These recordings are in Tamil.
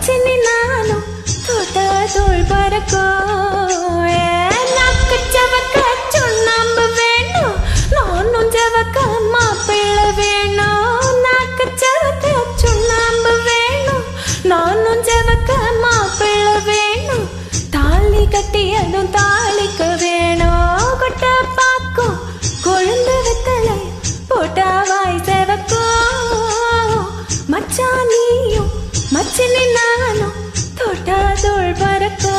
மச்சினி நானும் தொட்ட தோள் பறக்கோ நாக்கு சவக்க சுண்ணாம்பு வேணும் நானும் ஜவக்க மாப்பிள்ள வேணும் நாக்கு சவக்க சுண்ணாம்பு வேணும் நானும் ஜவக்க மாப்பிள்ள வேணும் தாலி கட்டியதும் தாலிக்க வேணும் கொட்ட பாக்கும் கொழுந்து வெத்தலை போட்டா வாய் செவக்கும் மச்சான் நீயும் மச்சினி நானும் தொட்டா தோள் பறக்கோ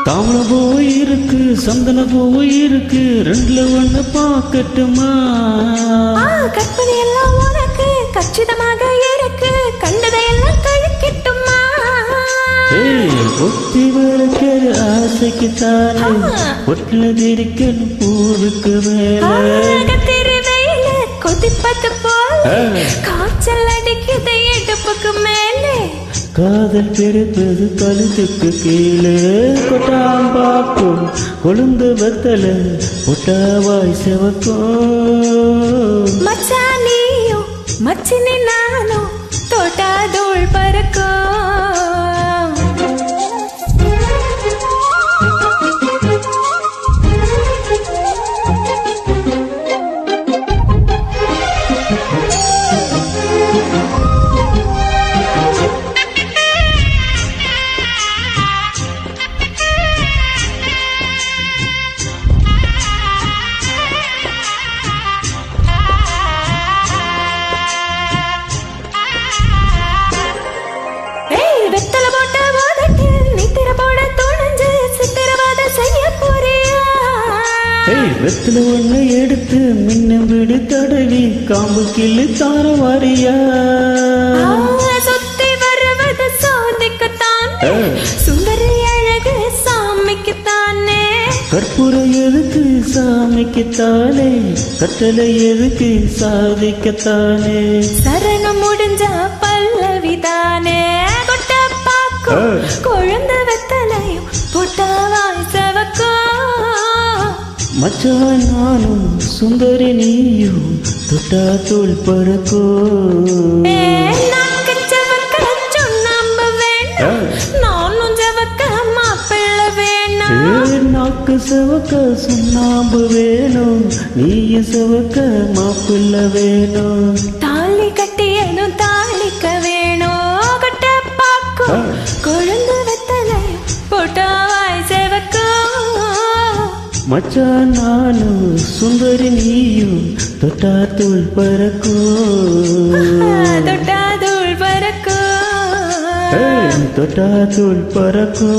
தாமரை பூவை இருக்கு சந்தன பூவை இருக்கு ரெண்டுல ஒண்ணு பாக்கட்டுமா கற்பனை எல்லாம் உனக்கு கச்சிதமாக இருக்கு கண்டதையெல்லாம் கழிக்கட்டுமா ஒத்தி வளர்க்கிற ஆசைக்கு தானே ஒட்டுல இருக்கணும் பூவுக்கு மேல திருவையில கொதிப்பது போல காய்ச்சல் அடிக்குது இடுப்புக்கு மேலே காதல் பிறப்பது கழுத்துக்கு கீழே கொட்டாம்பாக்கும் கொழுந்து வெத்தல ஒட்டாவாய் செவக்கும் மச்சானியும் மச்சினி நானும் தோட்டா தோள் பறக்கோ வெத்தல போட்ட போதட்டு நித்திர போட துணிஞ்சு சித்திரவாத செய்ய போறியா வெத்தல ஒண்ணு எடுத்து மின்னும் விடு தடவி காம்பு கிள்ளி தார வாரியா சுத்தி வருவது சோதிக்கத்தானே சுந்தரி அழகு சாமிக்குத்தானே கற்பூரம் எதுக்கு சாமிக்குத்தானே கட்டளை எதுக்கு சாதிக்கத்தானே சரணம் முடிஞ்சா பல்லவிதானே கொழுந்த வெத்தலையும் பொட்டாவாய் செவக்கும் மச்சான் நானும் சுந்தரி நீயும் தொட்டா தோள் பறக்கோ நாக்கு செவக்க சுண்ணாம்பு வேணும் நானும் செவக்க மாப்பிள்ள வேணும் நாக்கு செவக்க சுண்ணாம்பு வேணும் நீயும் செவக்க மாப்பிள்ள வேணும் தாலி கட்டியதும் தாலிக்க வேணும் கொட்ட பாக்கும் கொழுந்து வெத்தலை போட்டாவாய் செவக்கும் மச்சான் நானும் சுந்தரி நீயும் தொட்டா தோள் பறக்கோ தொட்டா தோள் பறக்கோ தொட்டா தோள் பறக்கோ